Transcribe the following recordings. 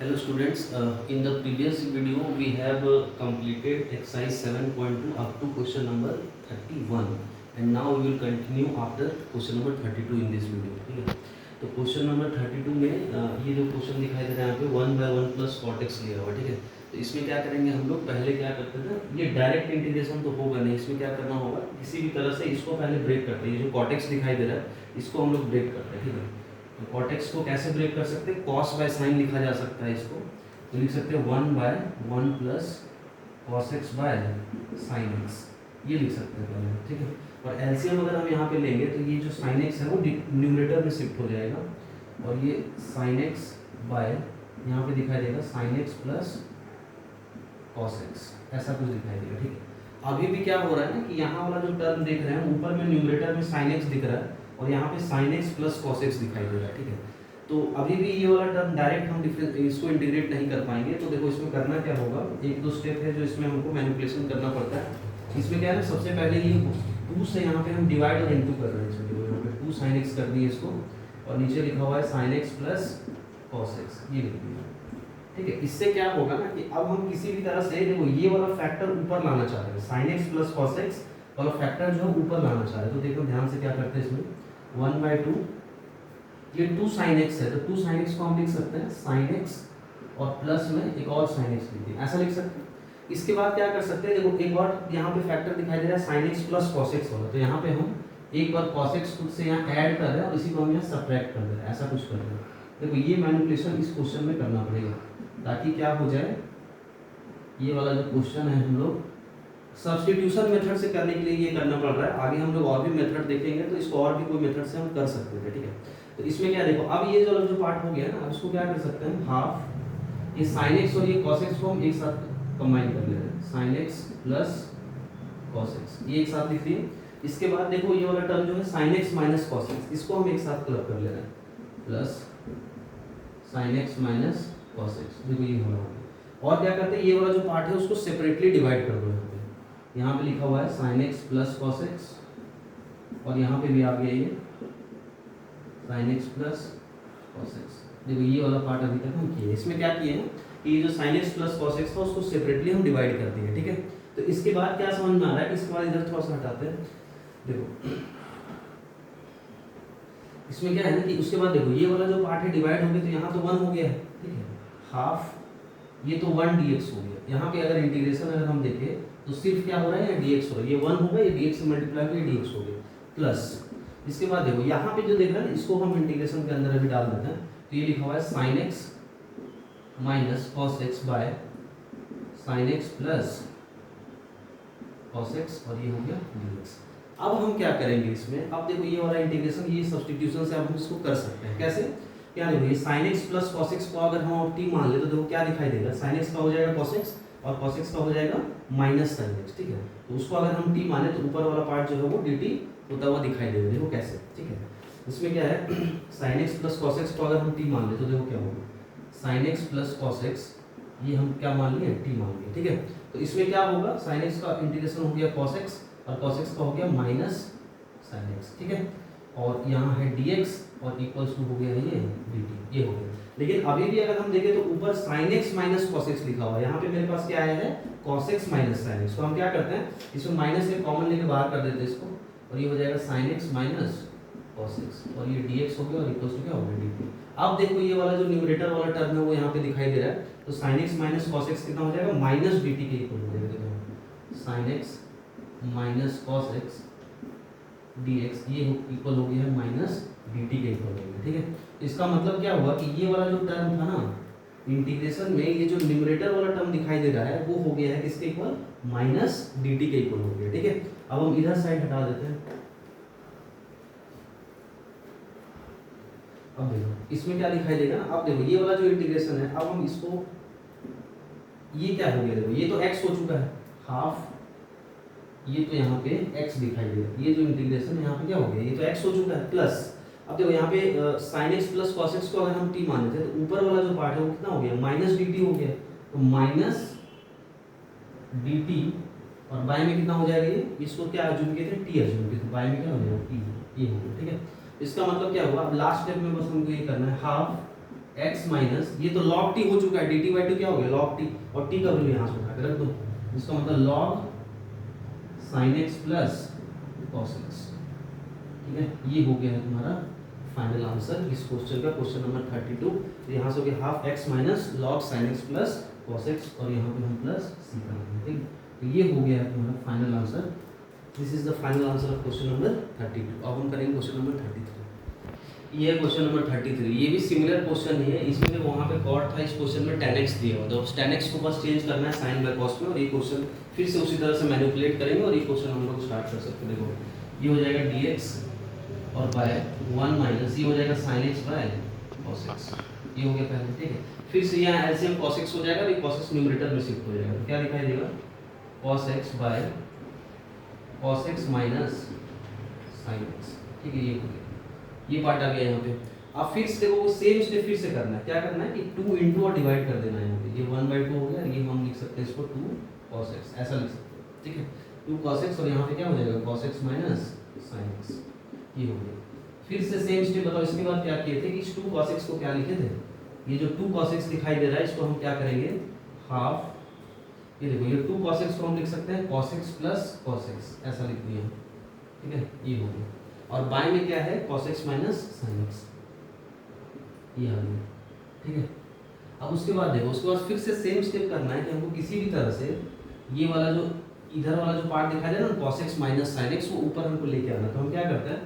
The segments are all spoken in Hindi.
Hello students, in the previous video we have completed exercise 7.2 up to question number 31 and now we will continue after question number 32 in this video. ठीक है, तो क्वेश्चन नंबर 32 में ये जो क्वेश्चन दिखाई दे रहा है यहाँ पे 1/1 प्लस कॉट एक्स लिया हुआ। ठीक है, तो इसमें क्या करेंगे हम लोग, पहले क्या करते थे, ये डायरेक्ट इंटीग्रेशन तो होगा नहीं, इसमें क्या करना होगा, किसी भी तरह से इसको पहले ब्रेक करते हैं। ये जो कॉट एक्स दिखाई दे रहा है इसको हम लोग ब्रेक करते हैं। ठीक है, तो कॉट एक्स को कैसे ब्रेक कर सकते हैं, कॉस बाय साइन लिखा जा सकता है इसको, तो लिख सकते हैं 1/1 plus cos x by sine x, ये लिख सकते हैं पहले। ठीक है, और एलसीएम अगर हम यहाँ पे लेंगे तो ये जो साइन एक्स है वो न्यूमरेटर में शिफ्ट हो जाएगा और ये साइन एक्स बाय यहाँ पे दिखाई देगा sine x plus cos x, ऐसा कुछ दिखाई देगा। ठीक है, अभी भी क्या हो रहा है ना कि यहाँ वाला जो टर्म देख रहे हैं ऊपर में न्यूमरेटर में साइन एक्स दिख रहा है और यहाँ पे sine x plus cos x दिखाई दे रहा है। ठीक है, तो अभी भी ये वाला टर्म डायरेक्ट हम इसको इंटीग्रेट नहीं कर पाएंगे। तो देखो इसमें करना क्या होगा, एक दो स्टेप है जो इसमें हमको मैनिपुलेशन करना पड़ता है। इसमें क्या है ना, सबसे पहले ये 2 से यहाँ पे हम डिवाइड और इनटू कर रहे हैं। चलिए यहाँ पे 2 sin x कर दिए इसको और नीचे लिखा हुआ है sin x plus cos x, ये लिख दिया। ठीक है, इससे क्या होगा ना कि अब हम किसी भी तरह से देखो ये वाला फैक्टर ऊपर लाना चाह रहे हैं, sin x plus cos x वाला फैक्टर जो है ऊपर लाना चाह रहे हैं। तो देखो ध्यान से क्या करते हैं, इसमें 1/2 ये 2 sin x है, तो 2 sin x को हम लिख सकते हैं sin x और प्लस में एक और sin x लिख दिया, ऐसा लिख सकते हैं। इसके बाद क्या कर सकते हैं, देखो एक बार यहाँ पे फैक्टर दिखाई दे रहा है sin x plus cos x वाला, तो यहाँ पे हम एक बार cos x खुद से यहाँ ऐड कर रहे हैं और इसी को हम यहाँ सब्ट्रैक्ट कर रहे हैं, ऐसा कुछ कर रहे हैं। देखो ये मैनिपुलेशन इस क्वेश्चन में करना पड़ेगा ताकि क्या हो जाए, ये वाला जो क्वेश्चन है हम लोग सब्स्टिट्यूशन मेथड से करने के लिए ये करना पड़ रहा है। आगे हम लोग और भी मेथड देखेंगे तो इसको और भी कोई मेथड से हम कर सकते थे। ठीक है, तो इसमें क्या देखो, अब ये जो पार्ट हो गया ना, अब इसको क्या कर सकते हैं, हाफ ये sin x और ये cos x को हम एक साथ कंबाइन कर ले रहे हैं, sin x plus cos x, ये एक साथ लिख दिए। इसके बाद देखो ये वाला टर्म जो है sin x minus cos x, इसको हम एक साथ क्लब कर ले रहे हैं, plus sin x minus cos x। देखो ये हो रहा है, और क्या करते हैं, ये वाला जो पार्ट है उसको सेपरेटली डिवाइड कर दो। यहाँ पे लिखा हुआ है sin x plus cos x और यहाँ पे भी आ गया ये sin x plus cos x। देखो ये वाला पार्ट अभी तक हम किए, इसमें क्या किए हैं कि ये जो sin x plus cos x था उसको सेपरेटली हम डिवाइड कर दिए। ठीक है, तो इसके बाद क्या समझ में आ रहा है, इसके बाद इधर थोड़ा सा हटाते हैं। देखो इसमें क्या है ना कि उसके बाद देखो ये वाला जो पार्ट है डिवाइड हो गया, तो यहाँ तो 1 हो गया है। ठीक है, हाफ ये तो 1 dx हो गया। यहाँ पे अगर इंटीग्रेशन अगर हम देखें तो सिर्फ क्या हो रहा है, dx हो रहा है, ये 1 होगा, ये dx से मल्टीप्लाई किया dx हो गया, प्लस इसके बाद देखो यहाँ पे जो देख रहे हैं इसको हम इंटीग्रेशन के अंदर अभी डाल देते हैं। तो ये लिखा हुआ है sin x minus cos x by sin x plus cos x और ये हो गया dx। अब हम क्या करेंगे इसमें, अब देखो ये वाला इंटीग्रेशन, ये सब्स्टिट्यूशन से अब हम इसको कर सकते हैं। कैसे, क्या देखो ये sin x plus cos x को अगर हम t मान ले तो देखो क्या दिखाई देगा, sin x का हो जाएगा cos x और cos x का हो जाएगा माइनस sin x। ठीक है, तो उसको अगर हम t माने तो ऊपर वाला पार्ट जो है वो dt होता हुआ दिखाई देगा। देखो कैसे, ठीक है, इसमें क्या है sin x plus cos x को अगर हम t मान ले तो देखो क्या होगा, sin x plus cos x ये हम क्या मान लिए, t मान लिए। ठीक है, तो इसमें क्या होगा, sin x का इंटीग्रेशन हो गया cos x और cos x का हो गया माइनस sin x। ठीक है, और यहाँ है dx और इक्वल्स टू हो गया है ये dt, ये हो गया। लेकिन अभी भी अगर हम देखें तो ऊपर sin x minus cos x लिखा हुआ है, यहाँ पे मेरे पास क्या आया है cos x minus sin x। तो हम क्या करते हैं, इसमें माइनस एक कॉमन लेके बाहर कर देते हैं इसको और ये हो जाएगा sin x minus cos x और ये dx हो गया और इक्वल्स टू क्या हो गया dt। अब देखो ये वाला जो न्यूमरेटर वाला टर्म है वो यहाँ पे दिखाई दे रहा है, तो sin x minus cos x कितना हो जाएगा, माइनस dt के इक्वल हो जाएगा। देखो sin x minus cos x dx ये इक्वल हो गया है माइनस dt के इक्वल हो गया। ठीक है, इसका मतलब क्या हुआ कि ये वाला जो टर्म था ना इंटीग्रेशन में, ये जो न्यूमरेटर वाला टर्म दिखाई दे रहा है वो हो गया है किसके इक्वल, माइनस dt के इक्वल हो गया। ठीक है, अब हम इधर साइड हटा देते हैं। अब देखो इसमें क्या दिखाई देगा ना, अब देखो ये वाला जो इंटीग्रेशन है, अब हम इसको, ये क्या हो गया, देखो ये तो x हो चुका है हाफ, ये तो यहाँ पे x दिखाई दे रहा है, ये जो इंटीग्रेशन है यहाँ पे क्या हो गया, ये तो x हो चुका है, प्लस अब देखो यहाँ पे sin x plus cos x को अगर हम t मान लेते हैं तो ऊपर वाला जो पार्ट है वो कितना हो गया, माइनस dt हो गया, तो माइनस dt और बाय में कितना हो जाएगा, ये इसको क्या अज्यूम किए थे, t अज्यूम किए थे, बाय में क्या हो जाएगा t, ये हो गया। ठीक है, इसका मतलब क्या हुआ, अब लास्ट स्टेप में बस हमको ये करना है, हाफ x माइनस, ये तो log t हो चुका है, dt बाई टू क्या हो गया log t, और t का वैल्यू यहाँ से उठा के रख दो, इसका मतलब log sin x plus cos x। ठीक है, ये हो गया है तुम्हारा फाइनल आंसर इस क्वेश्चन का, क्वेश्चन नंबर 32। तो यहाँ से हो गया half x minus log sin x plus cos x, और यहाँ पे हम प्लस c करेंगे। ठीक, तो ये हो गया है तुम्हारा final answer. This is the final answer of question number 32। अब हम करेंगे क्वेश्चन नंबर 33। ये है क्वेश्चन नंबर 33, ये भी सिमिलर क्वेश्चन ही है। इसमें जो वहाँ पे कॉट था, इस क्वेश्चन में tan x दिया हुआ, तो tan x को बस चेंज करना है sin बाय cos में, और ये क्वेश्चन फिर से उसी तरह से मैनिपुलेट करेंगे, और ये क्वेश्चन हम लोग स्टार्ट कर सकते हैं। देखो ये हो जाएगा dx और बाय 1 माइनस, ये हो जाएगा sin x by cos x, ये हो गया पहले। ठीक है, फिर से यहाँ एलसीएम cos x हो जाएगा, और ये cos x न्यूमरेटर में शिफ्ट हो जाएगा, तो क्या दिखाई देगा cos x by cos x minus sin x। ठीक है, ये हो गया, ये पार्ट आ गया यहाँ पे। अब फिर से देखो सेम स्टेप फिर से करना है, क्या करना है कि 2 इंटू और डिवाइड कर देना है यहाँ पे, ये 1/2 हो गया, ये हम लिख सकते हैं इसको 2 cos x, ऐसा लिख सकते हैं। ठीक है, 2 cos x, और यहाँ पे क्या हो जाएगा cos x minus sin x, ये हो गया। फिर से सेम स्टेप बताओ, इसके बाद क्या किए थे कि इस 2 cos x को क्या लिखे थे, ये जो 2 cos x दिखाई दे रहा है इसको हम क्या करेंगे हाफ, ये देखो ये 2 cos x को हम लिख सकते हैं cos x plus cos x, ऐसा लिख दिया। ठीक है, ये हो गया, और बाएं में क्या है cos x minus sin x, ये आ गया। ठीक है, अब उसके बाद देखो, उसके बाद फिर से सेम स्टेप करना है कि हमको किसी भी तरह से ये वाला जो इधर वाला जो पार्ट दिखाई दे रहा है ना cos x minus sin x, वो ऊपर हमको लेके आना। तो हम क्या करते हैं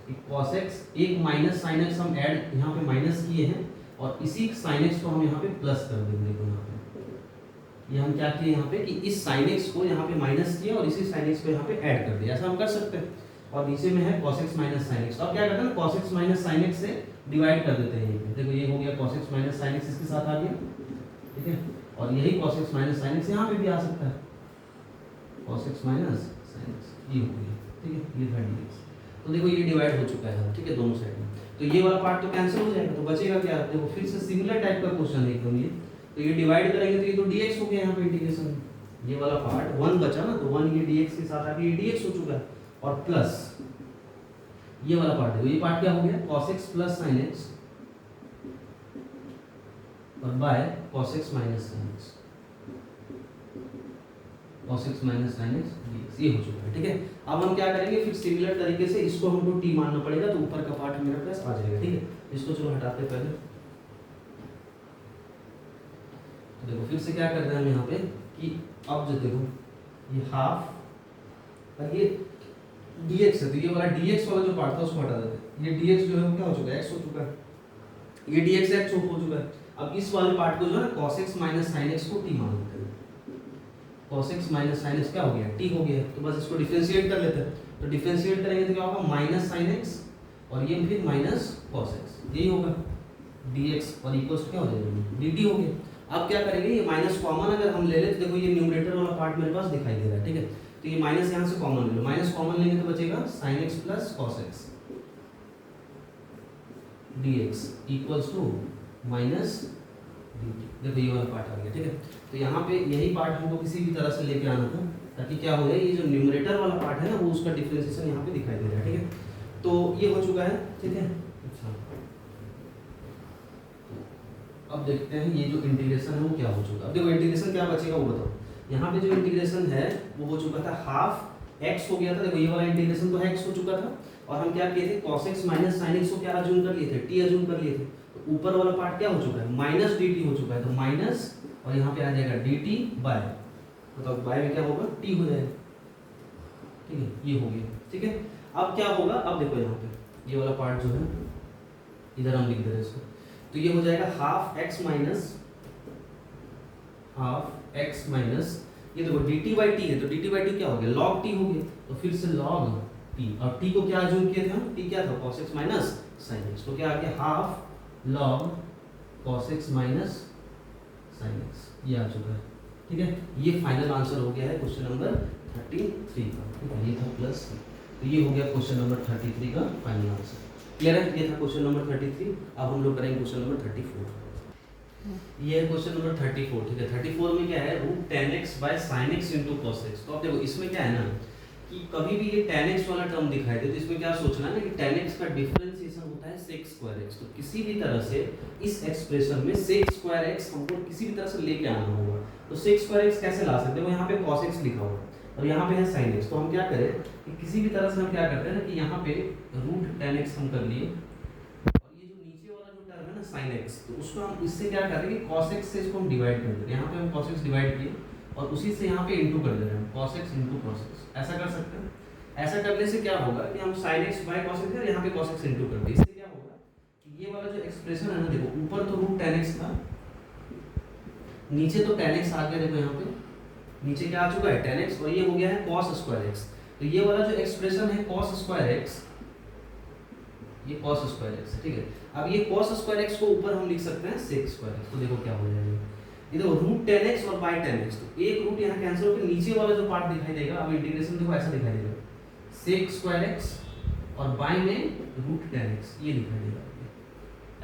कि cos x एक माइनस sin x हम ऐड यहाँ पे माइनस किए हैं, और इसी sin x को हम यहाँ पे प्लस कर देंगे। देखो यहाँ पे ये हम क्या किए यहाँ पे कि इस sin x को यहाँ पे माइनस किया, और इसी sin x को यहाँ पे ऐड कर दिया, ऐसा हम कर सकते हैं। और नीचे में है cos x minus sin x, तो अब क्या करते हैं ना cos x minus sin x से डिवाइड कर देते हैं ये पे। देखो ये हो गया cos x minus sin x, इसके साथ आ गया। ठीक है, और यही cos x minus sin x यहाँ पे भी आ सकता है, cos x minus sin x, ये हो गया। ठीक है, ये था dx। तो देखो ये डिवाइड हो चुका है, ठीक है, दोनों साइड में, तो ये वाला पार्ट तो कैंसिल हो जाएगा, तो बचेगा क्या, देखो फिर से सिमिलर टाइप का क्वेश्चन है एकदम ये। तो ये डिवाइड करेंगे तो ये तो dx हो गया यहाँ पे इंटीग्रेशन, ये वाला पार्ट 1 बचा ना, तो 1 ये dx के साथ आके ये dx हो चुका है, और प्लस ये वाला पार्ट है, ये पार्ट क्या हो गया cos x plus sin x, और by cos x minus sin x, cos x minus sin x dx, ये हो चुका है। ठीक है, अब हम क्या करेंगे फिर सिमिलर तरीके से इसको हमको t मानना पड़ेगा, तो ऊपर का पार्ट मेरा प्लस आ जाएगा। ठीक है, इसको चलो हटाते पहले। तो देखो फिर से क्या कर रहे हैं हम यहाँ पे कि अब जो देखो ये हाफ, और ये dx है, तो ये वाला dx वाला जो पार्ट था उसको हटा देते हैं। ये dx जो है वो क्या हो चुका है x हो चुका है, ये dx x हो चुका है। अब इस वाले पार्ट को जो है cos x minus sin x को t मान लेते हैं, cos x minus sin x क्या हो गया t हो गया, तो बस इसको डिफरेंशिएट कर लेते हैं। तो डिफरेंशिएट करेंगे तो क्या होगा माइनस sin x, और ये फिर माइनस cos x, यही होगा dx, और इक्वल्स क्या हो जाएगा dt हो गया। अब क्या करेंगे, ये माइनस कॉमन अगर हम ले लें तो देखो ये न्यूमरेटर वाला पार्ट मेरे पास दिखाई दे रहा है। ठीक है, तो ये माइनस यहाँ से कॉमन ले लो, माइनस कॉमन लेंगे तो बचेगा sin x plus cos x dx equals to minus dt। देखो ये वाला पार्ट आ गया। ठीक है, तो यहाँ पे यही पार्ट हमको किसी भी तरह से लेके आना था, ताकि क्या हो जाए ये जो न्यूमरेटर वाला पार्ट है ना वो उसका डिफरेंशिएशन यहाँ पे दिखाई दे रहा है। ठीक है, तो ये हो चुका है। ठीक है, अच्छा अब देखते हैं ये जो इंटीग्रेशन है वो क्या हो चुका है। देखो इंटीग्रेशन क्या बचेगा वो बताओ। यहाँ पे जो इंटीग्रेशन है वो हो चुका था हाफ x हो गया था, देखो ये वाला इंटीग्रेशन तो x हो चुका था, और हम क्या किए थे cos x minus sin x को क्या अज्यूम कर लिए थे t अज्यूम कर लिए थे। तो ऊपर वाला पार्ट क्या हो चुका है माइनस dt हो चुका है, तो माइनस, और यहाँ पे आ जाएगा dt बाय, मतलब बाय में क्या होगा t हो जाएगा। ठीक है, ये हो गया। ठीक है, अब क्या होगा, अब देखो यहाँ पे ये वाला पार्ट जो है इधर हम लिख दे रहे हैं इसको, तो ये हो जाएगा हाफ x माइनस ये देखो dt बाई टी है, तो dt बाई टी क्या हो गया log t हो गया, तो फिर से log t, और t को क्या अज्यूम किए थे हम, t क्या था cos x minus sin x, तो क्या आ गया half log cos x minus sin x, ये आ चुका है। ठीक है, ये फाइनल आंसर हो गया है क्वेश्चन नंबर 33 का। ठीक है, ये था प्लस, तो ये हो गया क्वेश्चन नंबर 33 का फाइनल आंसर। क्लियर है, ये था क्वेश्चन नंबर 33। अब हम लोग करेंगे क्वेश्चन नंबर 34। ये है क्वेश्चन नंबर 34। ठीक है, 34 में क्या है root tan x by sin x into cos x। तो अब देखो इसमें क्या है ना कि कभी भी ये tan x वाला टर्म दिखाई दे तो इसमें क्या सोचना है ना कि tan x का डिफरेंशिएशन होता है sec स्क्वायर एक्स। तो किसी भी तरह से इस एक्सप्रेशन में सेक स्क्वायर एक्स हमको किसी भी तरह से लेके आना होगा। तो सेक स्क्वायर एक्स कैसे ला सकते हो, यहाँ पे cos x लिखा हुआ है और यहाँ पे है sin x। तो हम क्या करें कि किसी भी तरह से हम क्या करते हैं ना कि यहाँ पे रूट tan x हम कर लिए और ये जो नीचे वाला जो टर्म है ना sin x, तो उसको हम इससे क्या कर रहे हैं कि cos x से इसको हम डिवाइड कर दे रहे हैं। यहाँ पे हम cos x डिवाइड किए और उसी से यहाँ पे इंटू कर दे रहे हैं, cos x into cos x। ऐसा कर सकते हैं। ऐसा करने से क्या होगा कि हम sin x by cos x यहाँ पे cos x इंटू कर दिए। इससे क्या होगा कि ये वाला जो एक्सप्रेशन है ना, देखो ऊपर तो रूट tan x था, नीचे तो tan x आ गया। देखो यहाँ पे नीचे क्या आ चुका है tan x और ये हो गया है cos स्क्वायर x। तो ये वाला जो एक्सप्रेशन है cos स्क्वायर x, ये cos स्क्वायर x है, ठीक है। अब ये cos स्क्वायर x को ऊपर हम लिख सकते हैं sec स्क्वायर x। तो देखो क्या हो जाएगा, ये देखो रूट tan x और बाय tan x, तो एक रूट यहाँ कैंसिल होकर नीचे वाला जो पार्ट दिखाई देगा, अब इंटीग्रेशन देखो ऐसा दिखाई देगा sec स्क्वायर x और बाय में रूट tan x, ये दिखाई देगा।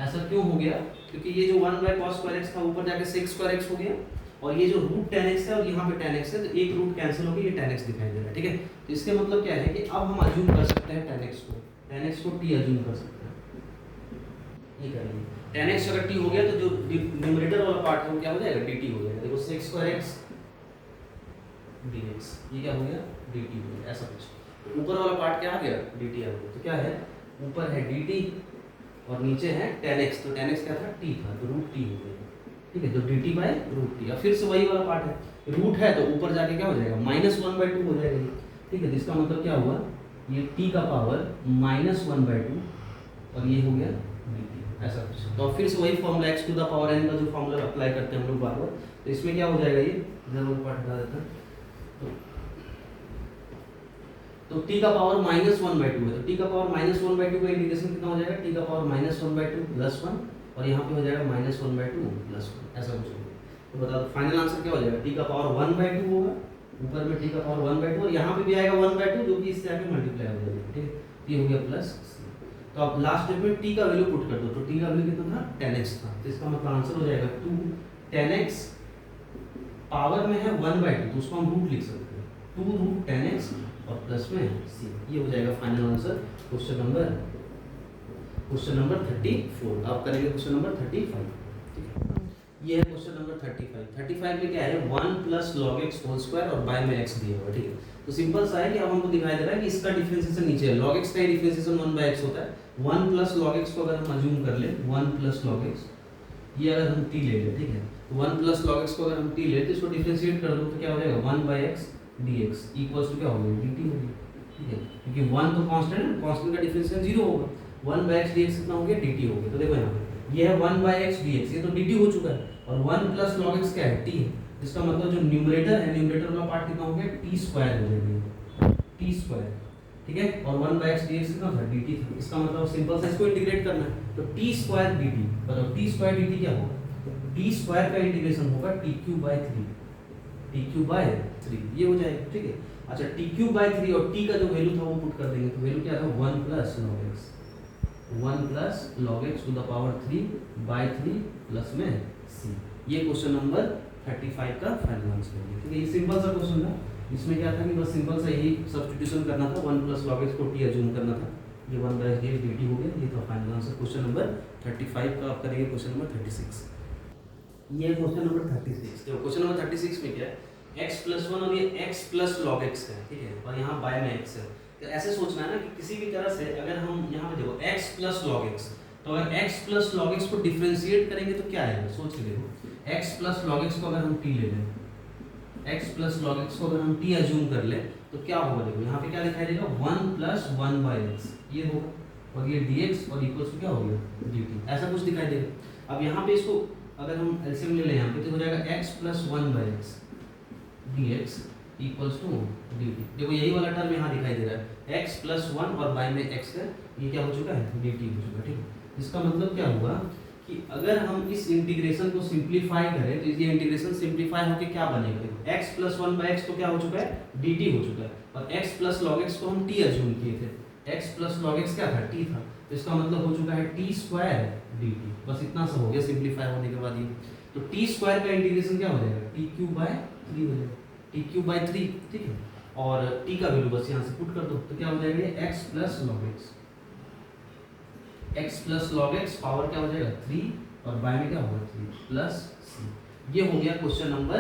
ऐसा क्यों हो गया, क्योंकि ये जो 1 बाय cos स्क्वायर x था ऊपर जाके sec स्क्वायर x हो गया और ये जो रूट tan x है और यहाँ पे tan x है, तो एक रूट कैंसिल होकर ये tan x दिखाई दे रहा है, ठीक है। तो इसके मतलब क्या है कि अब हम अज्यूम कर सकते हैं tan x को t अज्यूम कर सकते हैं। ये करेंगे tan x अगर t हो गया तो जो न्यूमरेटर वाला पार्ट है वो क्या हो जाएगा, dt हो जाएगा। देखो sec स्क्वायर x dx, ये क्या हो गया, dt हो गया। ऐसा कुछ तो ऊपर वाला पार्ट क्या आ गया, dt आ गया। तो क्या है, ऊपर है dt और नीचे है tan x। तो tan x क्या था, t था, तो रूट t हो गया, ठीक है। तो dt बाय रूट t। अब फिर से वही वाला पार्ट है, रूट है तो ऊपर जाके क्या हो जाएगा, -1/2 हो जाएगा ये, ठीक है। इसका मतलब क्या हुआ, ये t का पावर -1/2 और ये हो गया dt, ऐसा कुछ। तो फिर से वही formula x to the power n का जो फॉर्मूला अप्लाई करते हैं हम लोग बार-बार, तो इसमें क्या हो जाएगा, ये जरूर पार्ट हटा देता है। तो t का पावर -1/2 है, तो t का पावर -1/2 का इंटीग्रेशन कितना हो जाएगा, t का पावर -1/2 + 1 और यहाँ पे हो जाएगा -1/2 + 1, ऐसा कुछ होगा। तो बताओ फाइनल आंसर क्या हो जाएगा, t का पावर 1/2 होगा, ऊपर में t का पावर 1/2 और यहाँ पे भी आएगा 1/2 जो कि इससे आके मल्टीप्लाई हो जाएगा, ठीक है। तो ये हो गया प्लस c। तो अब लास्ट स्टेप में t का वैल्यू पुट कर दो, तो t का वैल्यू कितना था, tan x था। तो इसका मतलब आंसर हो जाएगा 2 tan x, पावर में है 1/2 तो उसको हम रूट लिख सकते हैं, 2 रूट tan x और प्लस में c। ये हो जाएगा फाइनल आंसर क्वेश्चन नंबर 34। अब करेंगे क्वेश्चन नंबर 35, ठीक है। ये है क्वेश्चन नंबर 35 में क्या है, 1 + log x होल स्क्वायर और बाय में x दिया हुआ, ठीक है। तो सिंपल सा है कि अब हमको दिखाई दे रहा है कि इसका डिफरेंशिएशन नीचे है, log x का डिफरेंशिएशन 1/x होता है। 1 + log x को अगर हम अज्यूम कर ले, 1 + log x, ये अगर हम t ले ले, ठीक है। तो 1 + log x को अगर हम t ले तो इसको डिफरेंशिएट कर दो तो क्या हो जाएगा, 1/x dx इक्वल्स टू क्या हो गया, dt हो गया, ठीक है। क्योंकि 1 तो कांस्टेंट है, कांस्टेंट का डिफरेंशिएशन 0 होगा, 1/x dx कितना हो गया, dt हो गया। तो देखो यहाँ पे ये है 1/x dx, ये तो dt हो चुका है और 1 + log x क्या है, t है। इसका मतलब जो न्यूमरेटर है, न्यूमरेटर वाला पार्ट कितना हो गया, t² हो जाएगा, t², ठीक है। और 1/x dx कितना था, dt था। इसका मतलब सिंपल सा इसको इंटीग्रेट करना है, तो t² dt, मतलब t² dt क्या होगा, t² का इंटीग्रेशन होगा t³/3, t³/3 ये हो जाएगा, ठीक है। अच्छा t³/3 और t का जो वैल्यू था वो पुट कर देंगे, तो वैल्यू क्या था, 1 + log x, 1 + log x to the power 3/3 plus में c। ये क्वेश्चन नंबर 35 का फाइनल आंसर है, ठीक है। ये सिंपल सा क्वेश्चन था, इसमें क्या था कि बस सिंपल सा यही सब्स्टिट्यूशन करना था, 1 + log x को t अज्यूम करना था, ये 1/x dx dt हो गया। ये था फाइनल आंसर क्वेश्चन नंबर 35 का। आप करेंगे क्वेश्चन नंबर 36। ये क्वेश्चन नंबर 36, देखो क्वेश्चन नंबर 36 में क्या है, x + 1 और ये x + log x है, ठीक है, और यहाँ बाय में x है। तो ऐसे सोचना है ना कि किसी भी तरह से अगर हम यहाँ पे देखो x + log x, तो अगर x + log x को डिफरेंशिएट करेंगे तो क्या आएगा, सोच के देखो। x + log x को अगर हम t ले लें, x + log x को अगर हम t अज्यूम कर ले तो क्या होगा, देखो यहाँ पे क्या दिखाई देगा, 1 + 1/x ये होगा और ये dx और इक्वल्स क्या हो गया, dt, ऐसा कुछ दिखाई देगा। अब यहाँ पे इसको अगर हम एलसीएम ले लें यहाँ पे तो हो जाएगा x + 1/x dx equals to dt। देखो यही वाला टर्म यहाँ दिखाई दे रहा है, x + 1 और बाय में x है, ये क्या हो चुका है, dt हो चुका है, ठीक है। इसका मतलब क्या हुआ कि अगर हम इस इंटीग्रेशन को सिंप्लीफाई करें तो ये इंटीग्रेशन सिंप्लीफाई होकर क्या बनेगा, x + 1/x तो क्या हो चुका है, dt हो चुका है, और x + log x को हम t अज्यूम किए थे, x + log x क्या था, t था। तो इसका मतलब हो चुका है t² dt, बस इतना सा हो गया सिंप्लीफाई होने के बाद ये। तो t² का इंटीग्रेशन क्या हो जाएगा, t³/3 हो जाएगा, t³/3, ठीक है। और t का वैल्यू बस यहाँ से पुट कर दो तो क्या हो जाएगा, x + log x x plus log x power क्या हो जाएगा 3 और बाय में क्या होगा 3 प्लस c। ये हो गया क्वेश्चन नंबर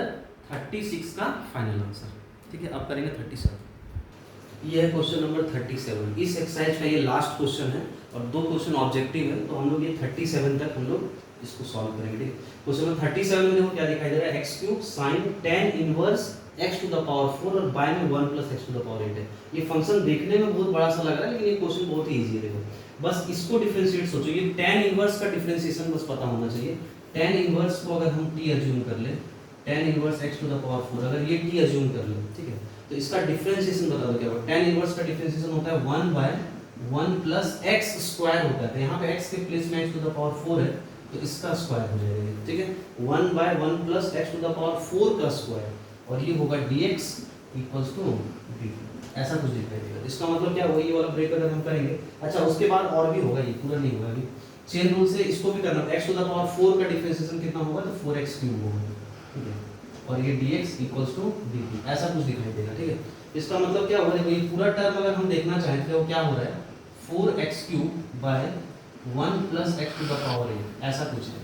36 का फाइनल आंसर। ठीक है, अब करेंगे 37। ये है क्वेश्चन नंबर 37। इस एक्सरसाइज का ये लास्ट क्वेश्चन है और 2 क्वेश्चन ऑब्जेक्टिव है, तो हम लोग ये 37 तक हम लोग इसको सॉल्व करेंगे। ठीक है, क्वेश्चन नंबर 37 में देखो क्या दिखाई दे रहा है, x cube sin tan inverse x to the power 4 और बाय में 1 plus x to the power 8 है। ये फंक्शन देखने में बहुत बड़ा सा लग रहा है, लेकिन ये क्वेश्चन बहुत ही इजी है। देखो बस इसको डिफरेंशिएट सोचो, ये tan इनवर्स का डिफरेंशिएशन बस पता होना चाहिए। tan इनवर्स को अगर हम t अज्यूम कर ले, tan inverse x to the power 4 अगर ये t अज्यूम कर ले, ठीक है, तो इसका डिफरेंशिएशन बता दो क्या होगा। tan इनवर्स का डिफरेंशिएशन होता है 1 बाय 1 प्लस x स्क्वायर होता है, तो यहाँ पे x के प्लेस में x टू द पावर 4 है, तो इसका स्क्वायर हो जाएगा। ठीक है, 1 by 1 plus x to the power 4 का स्क्वायर, और ये होगा dx इक्वल्स टू dt, ऐसा कुछ दिखाई देगा। इसका मतलब क्या होगा, ये वाला ब्रेक अगर हम करेंगे, अच्छा उसके बाद और भी होगा, ये पूरा नहीं होगा अभी, चेन रूल से इसको भी करना, x टू द पावर 4 का डिफरेंशिएशन कितना होगा, तो 4x क्यूब होगा। ठीक है, और ये dx इक्वल्स टू dt, ऐसा कुछ दिखाई देगा। ठीक है, इसका मतलब क्या होगा, देखो ये पूरा टर्म अगर हम देखना चाहें तो क्या हो रहा है, 4x cube by 1 plus x to the power 8, ऐसा कुछ है,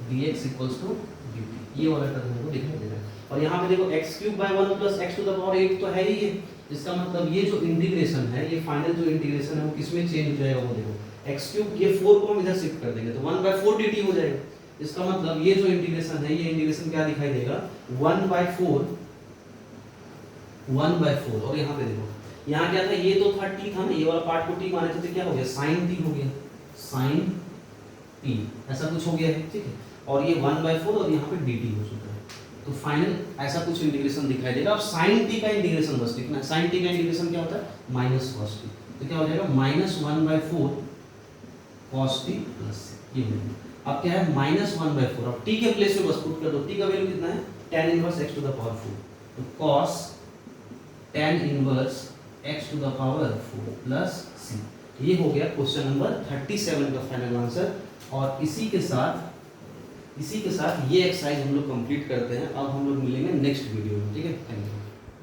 dx इक्वल्स टू dt, ये वाला टर्म हमको दिखाई दे रहा है। और यहाँ पे देखो x cube by 1 plus x to the power 8 तो है ही है, इसका मतलब ये जो इंटीग्रेशन है, ये फाइनल जो इंटीग्रेशन है वो किसमें चेंज हो जाएगा, वो देखो x क्यूब, ये 4 को हम इधर शिफ्ट कर देंगे तो 1 बाय 4 dt हो जाएगा। इसका मतलब ये जो इंटीग्रेशन है, ये इंटीग्रेशन क्या दिखाई देगा, 1 बाय 4, 1 बाय 4, और यहाँ पे देखो यहाँ क्या था, ये तो था t था ना, ये वाला पार्ट को t माने थे, तो क्या हो गया sin t हो गया, sin t, ऐसा कुछ हो गया है। ठीक है, और ये 1 बाय 4 और यहाँ पे dt हो चुका है, तो फाइनल ऐसा कुछ इंटीग्रेशन दिखाई देगा। अब sin t का इंटीग्रेशन बस लिखना है, sin t का इंटीग्रेशन क्या होता है, माइनस cos t, तो क्या हो जाएगा minus 1 by 4 cos t plus, ये हो गया। अब क्या है माइनस 1 बाय 4, अब t के प्लेस में बस पुट कर दो, t का वैल्यू कितना है, tan inverse x to the power 4, तो cos tan inverse x to the power 4 plus c। ये हो गया क्वेश्चन नंबर 37 का फाइनल आंसर। और इसी के साथ ये एक्सरसाइज हम लोग कंप्लीट करते हैं। अब हम लोग मिलेंगे नेक्स्ट वीडियो में। ठीक है, थैंक यू।